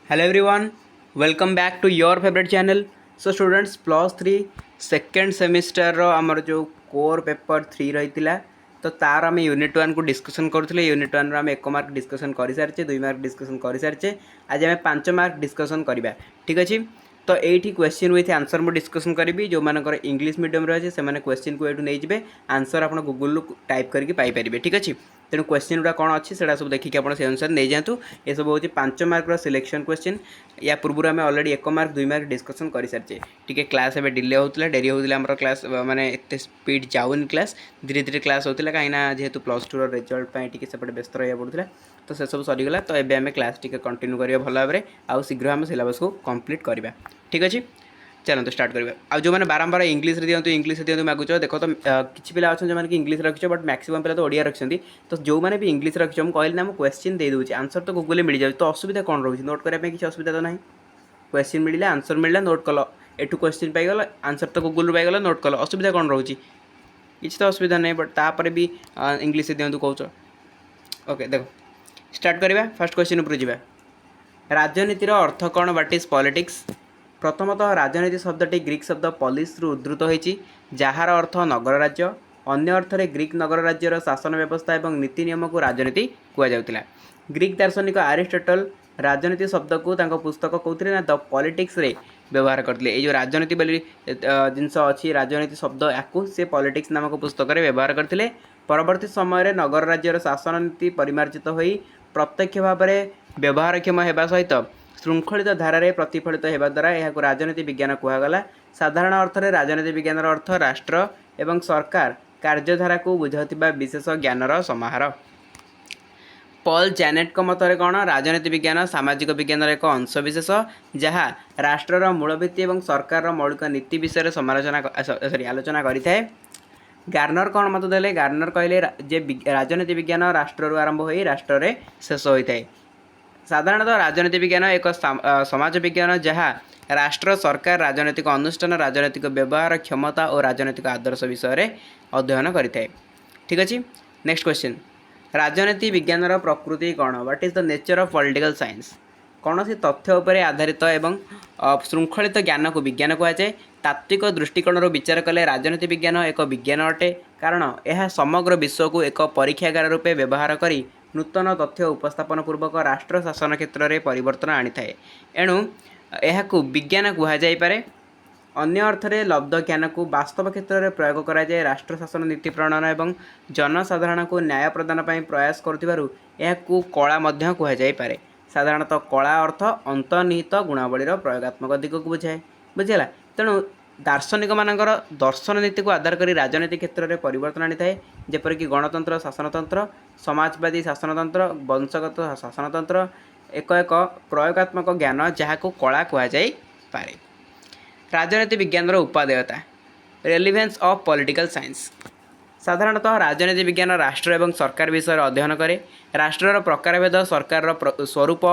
Hello everyone, welcome back to your favorite channel. So students, plus 3 second semester आमर जो core paper 3 रही तो तार आम यूनिट 1 को डिस्कसन करुले। यूनिट 1 आम 1 मार्क डिस्कसन कर सारी, 2 मार्क डिस्कसन कर सारी, आज आम 5 मार्क डिस्कसन करवा। ठीक अच्छे, तो ये क्वेश्चन विथ आंसर मुझे डिस्कसन करी। जो मानकर इंग्लिश मीडियम अच्छे से क्वेश्चन को ये नहीं आंसर आप गूगल टाइप करके पाइपर। ठीक अच्छे, तेणु क्वेश्चन गुड़ा कौन अच्छी से सब देखिए आप अनुसार नहीं जातु। ये सब हूँ 5 मार्क सिलेक्शन क्वेश्चन। या पूर्व आम अलरेडी 1 मार्क 2 मार्क डिस्कसन कर सारी। टी क्लास एवं डिले होता डेरी होता आम क्लास माने एत स्पीड जाऊनी क्लास धीरे धीरे क्लास होता कहीं जेहेतु प्लस टू रिजल्ट सेपटे व्यस्त रहा पड़ता तो से सब सरीगला। तो ये आम क्लास टी कंटिन्यू करवा भल भाव में आउ शीघ्र आम सिलेबस को कंप्लीट करवा। ठीक अच्छे, चलते स्टार्ट करेंगे। आज जो मैंने बारंबार इंग्लिश दिखाते इंग्लिश दिखाते मागुच देखो। तो किसी पिला अच्छा जो कि इंग्लिश रखिए बट मैक्सिमम पिला तो ओडिया रखिंट। तो जो मैंने भी इंग्लिश रखिए मुझे कहली ना क्वेश्चन दे दूँ आंसर तो गूगल मिल जाए। तो असुविधा कौन रोचे नोट करने किसी असुविधा तो ना। क्वेश्चन मिलला आंसर मिलला नोट कल एठू क्वेश्चन पाइगल आंसर तो गूगल पाइगल नोट कल असुविधा कौन रोचे किसी तो असुविधा नहीं। बट तापर भी इंग्लिश दिखातु कौच। ओके देखो स्टार्ट करवा। फर्स्ट क्वेश्चन उपर जावा। राजनीतिर अर्थ कौन व्हाट इज पॉलिटिक्स। प्रथमतः राजनीति शब्दटी ग्रीक शब्द पॉलिस रु उद्धृत होती जार अर्थ नगर राज्य। अन्य अर्थरे ग्रीक नगर राज्यर शासन व्यवस्था और नीति नियम को राजनीति कहुला। ग्रीक दार्शनिक आरिस्टोटल राजनीति शब्द को पुस्तक कौन ना द पॉलिटिक्स रे व्यवहार करते। ये जो राजनीति वाली जिनस अच्छी राजनीति शब्द या से पॉलिटिक्स नामक पुस्तक में व्यवहार करते। परवर्ती समय नगर राज्यर शासन नीति परिमार्जित हो प्रत्यक्ष भाव में व्यवहारक्षम होगा सहित श्रृंखलित धारा प्रतिफलित होगा द्वारा यह राजनीति विज्ञान कहगला। साधारण अर्थ में राजनीति विज्ञान अर्थ राष्ट्र एवं सरकार कार्यधारा को बुझाउथिबा विशेष ज्ञानर समाहार। पॉल जैनेट मतरे कौन राजनीति विज्ञान सामाजिक विज्ञान एक अंशविशेष जहाँ राष्ट्रर मूलभित्ति और सरकार मौलिक नीति विषय समालोचना आलोचना करें। गार्नर कौन मत देले गार्नर कहले जे राजनीति विज्ञान राष्ट्र आरंभ हो राष्ट्र रे शेष होता है। साधारणतः राजनीति विज्ञान एक समाज विज्ञान जहाँ राष्ट्र सरकार राजनैतिक अनुष्ठान राजनैतिक व्यवहार क्षमता और राजनैतिक आदर्श विषय अध्ययन करें। ठीक अच्छे, नेक्स्ट क्वेश्चन। राजनीति विज्ञान प्रकृति कौन what is the nature of political science. कौन सी तथ्य उपर आधारित एवं श्रृंखलित ज्ञान को विज्ञान कहुए। तात्विक दृष्टिकोण विचार कले राजनीति विज्ञान एक विज्ञान अटे कारण यह समग्र विश्व को एक परीक्षागार रूपे व्यवहार करी नूतन तथ्य उपस्थापन पूर्वक राष्ट्र शासन क्षेत्र में परिवर्तन आनी थाए। एणु यह विज्ञान कहुए। अन्य अर्थरे लब्ध ज्ञान को वास्तव क्षेत्र में प्रयोग कराए राष्ट्र शासन नीति प्रणयन एवं जनसाधारण को न्याय प्रदान पर प्रयास करुथिबारु यह कला मध्य कहुए। साधारणतः कला अर्थ अंतर्निहित गुणावलीर प्रयोगात्मक दिग को बुझाए। बुझेगा, तेणु दार्शनिक मानकर दर्शन नीति को आधार कर राजनीति क्षेत्र में परिवर्तन आनी थाए। जेपरिक गणतंत्र शासनतंत्र समाजवादी शासनतंत्र वंशगत शासनतंत्र एक प्रयोगात्मक ज्ञान जहाँ को कला कहुए। राजनीति विज्ञान उपादेयता रेलिवेंस ऑफ पॉलिटिकल साइंस। साधारणतः राजनीति विज्ञान राष्ट्र एवं सरकार विषय अध्ययन करे। राष्ट्रर प्रकारभेद सरकार स्वरूप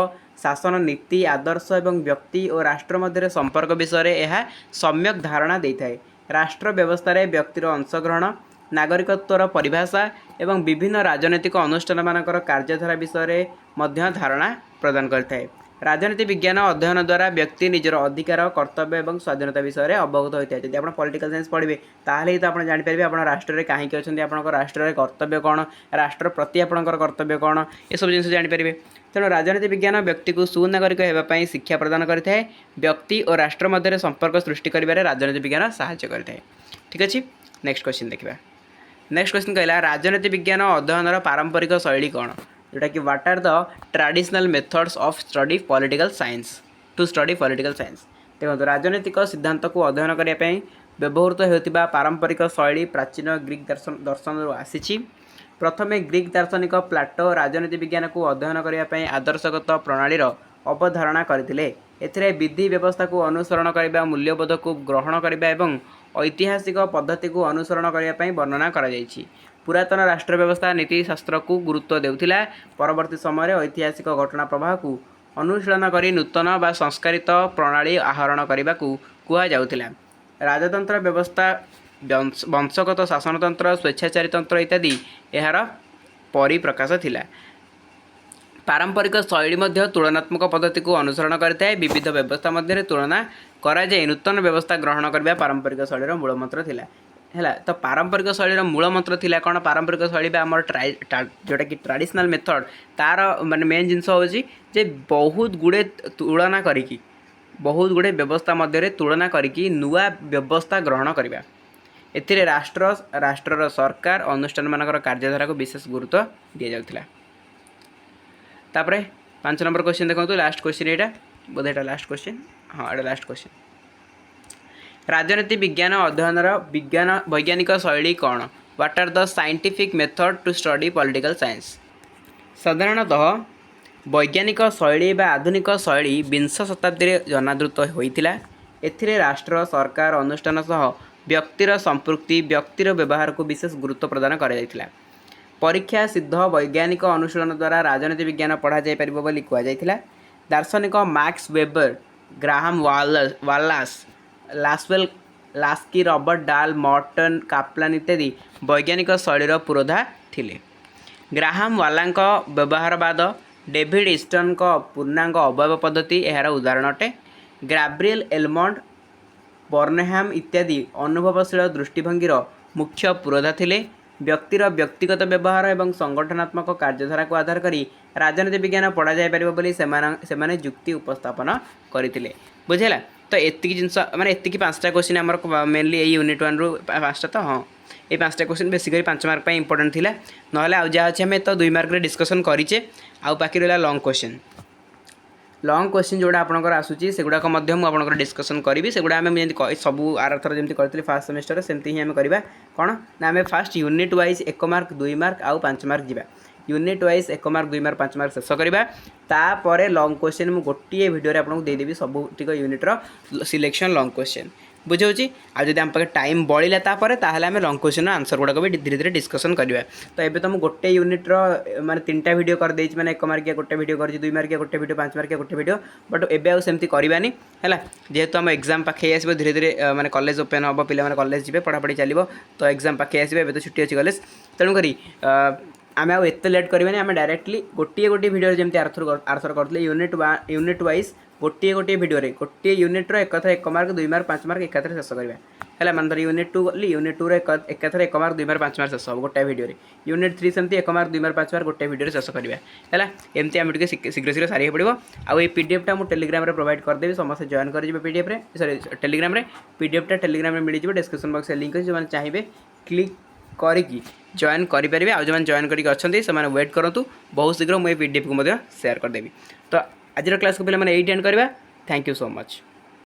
शासन नीति आदर्श एवं व्यक्ति और राष्ट्र मध्य संपर्क विषय यह सम्यक धारणा देता है। राष्ट्र व्यवस्था व्यक्तिर अंशग्रहण नागरिकत्वर परिभाषा एवं विभिन्न राजनैतिक अनुष्ठान मानकर कार्यधारा विषय मध्य धारणा प्रदान करता है। राजनीति विज्ञान अध्ययन द्वारा व्यक्ति निजर अधिकार कर्तव्य और स्वाधीनता विषय अवगत होता है। जब आप पॉलिटिकल साइंस पढ़े ताहले तो आप जानीपारे आप राष्ट्र में कहीं अच्छा आप राष्ट्र में कर्तव्य कौन राष्ट्र प्रति आपंकर कर्तव्य कौन ये सब जिन जानीपारे। तेणु राजनीति विज्ञान व्यक्ति को सुनागरिक होगापी शिक्षा प्रदान करता है। व्यक्ति और राष्ट्र मध्य संपर्क सृष्टि कर राजनीति विज्ञान साहाय्य करता है। ठीक अच्छे, नेक्स्ट क्वेश्चन देखा। नेक्स्ट क्वेश्चन कहला राजनीति विज्ञान अध्ययन पारंपरिक शैली कौन जोटा कि what are the traditional methods of study political science to study political science. देखो राजनीतिक सिद्धांत को अध्ययन करने व्यवहृत होता पारंपरिक शैली प्राचीन ग्रीक दर्शन आसी। प्रथमे ग्रीक दार्शनिक प्लाटो राजनीति विज्ञान को अध्ययन करने आदर्शगत प्रणालीर अवधारणा करते। एथिरे विधि व्यवस्था को अनुसरण करने मूल्यबोध को ग्रहण करने और ऐतिहासिक पद्धति को अनुसरण करने वर्णना करा जायछि। पुरातन राष्ट्र व्यवस्था नीतिशास्त्र को गुरुत्व देउथिला। परवर्ती समय ऐतिहासिक घटना प्रवाह को अनुशीलन करी नूतन व संस्कारित प्रणाली आहरण करने को कहा जाउथिला। राजतंत्र व्यवस्था वंशगत शासनतंत्र स्वेच्छाचारी तंत्र इत्यादि यार परिप्रकाश थिला। पारंपरिक शैली मध्य तुलनात्मक पद्धति को अनुसरण करता है विविध व्यवस्था मध्य तुलना करा जाए नूतन व्यवस्था ग्रहण करबा पारंपरिक शैलीर मूलमंत्र थिला है। तो पारंपरिक शैलीर मूलमंत्र थिला कौन पारंपरिक शैली आम जोटा कि ट्रेडिशनल मेथड तार माने मेन जिनस होची जे बहुत गुड़े तुलना करिकी बहुत गुड़े व्यवस्था मध्य तुलना करिकी नुआ व्यवस्था ग्रहण करबा एथिरे राष्ट्रर सरकार अनुष्ठान मानकर कार्यधारा को विशेष गुरुत्व दि जाउथिला। तापरे 5 नंबर क्वेश्चन देखो लास्ट क्वेश्चन एटा बोधे एटा लास्ट क्वेश्चन हाँ एटा लास्ट क्वेश्चन राजनीति विज्ञान अध्ययन विज्ञान वैज्ञानिक शैली कौन what are the scientific method to study political science. साधारणतः वैज्ञानिक शैली बा आधुनिक शैली 20 शताब्दी में जनादृत होइतिला। एथिरे राष्ट्र सरकार अनुष्ठान सह व्यक्तिर संपृक्ति व्यक्तिर व्यवहार को विशेष गुरुत्व प्रदान करा जायतिला। परीक्षा सिद्ध वैज्ञानिक अनुशीलन द्वारा राजनीति विज्ञान पढ़ा जाय परिबो बोली कुआ जायतिला। दार्शनिक Max Weber Graham Wallas Lasswell Laski Robert Dahl Morton Kaplan इत्यादि वैज्ञानिक शैलीर पुरोधा थिले। ग्राहम वालांक व्यवहारवाद डेविड ईस्टन पूर्णांग अवयव पद्धति यार उदाहरण अटे। गैब्रिएल एलमंड बर्नहम इत्यादि अनुभवशील दृष्टिभंगीर मुख्य पुरोधा थिले। व्यक्तिर व्यक्तिगत व्यवहार एवं संगठनात्मक कार्यधारा को आधार करी राजनीति विज्ञान पढ़ा जाय परिबो बोली सेमाने जुक्ति उपस्थापन करथिले। बुझेला तो एतिकी जिनस माने एतिकी 5टा क्वेश्चन हमर मेनली ए यूनिट 1 रु 5टा तो हाँ ये 5टा क्वेश्चन बेसिकली 5 मार्क पे इंपोर्टेंट थिला नहले आ जा अछि हमें तो 2 मार्क रे डिस्कशन करिचे आ बाकी रहला लॉन्ग क्वेश्चन जोड़ा आपनकर आसुची सेगुडा मध्य मु आपनकर डिस्कशन करी सेगुडा आम जमी सब आर थर जमी करते फास्ट सेमेस्टर सेमती ही आम करवा कौन ना आम fast unit wise 1 mark 2 mark आउ 5 मार्क जीवा unit wise 1 mark 2 mark 5 mark शेष करवा तापर लॉन्ग क्वेश्चन मु गोटे वीडियो आपको देदेवी सब टिक यूनिट्र सिलेक्शन लॉन्ग क्वेश्चन बुझाऊँगी आज आम पाखे टाइम बढ़ला तापर आम लॉन्ग क्वेश्चन आंसर गुड़ाक भी धीरे धीरे डिस्कसन करवा। तो ये तो मुझे गोटे यूनिट्र माने 3टा वीडियो कर देछि माने 1 मार्किया गोटे वीडियो कर 2 मार्किया गोटे वीडियो 5 मार्किया गोटे वीडियो बट एबे आउ सेमती करवानी है जेहेतु आम एग्जाम पाखे आसो धीरे धीरे माने कॉलेज ओपन हम पे कॉलेज जी पढ़ापढ़ी चलो तो एग्जाम पाखे आसो ए तो छुट्टी अच्छी कॉलेज तेणुक आम आउ एत लेट करवानी आम डायरेक्टली गोटे गोटे वीडियो जमी आरथर करते यूनिट वाइज गोटे गोटे वीडियो गोटे यूनिट्र एक 1 मार्क 2 मार्क 5 मार्क एकाथरे शेष करवा है मानते यूनिट 2 गली यूनिट 2 एकाथरे 1 मार्क 2 मार्क 5 मार्क शेष हो गोटे वीडियो यूनिट 3 सेमती 1 मार्क 2 मार्क 5 मार्क गोटे वीडियो शेष करवा है एमती आम शीघ्र शीघ्र सारी पड़ो आउ ये पीडीएफटा मुझे टेलीग्राम रे प्रोवाइड करदेवी समस्त जॉइन करेंगे पीडीएफ रे सॉरी टेलीग्राम रे पीडीएफटा टेलीग्राम में मिल जाए डिस्क्रिप्शन बॉक्स लिंक अच्छे जो चाहिए क्लिक करिकी जॉइन करेंगे आज जो जॉइन करके अच्छा से वेट करूँ बहुत शीघ्र मुझे पीडीएफ को शेयर करदेवी। तो आज क्लास को पे एंड करवा। Thank you so much.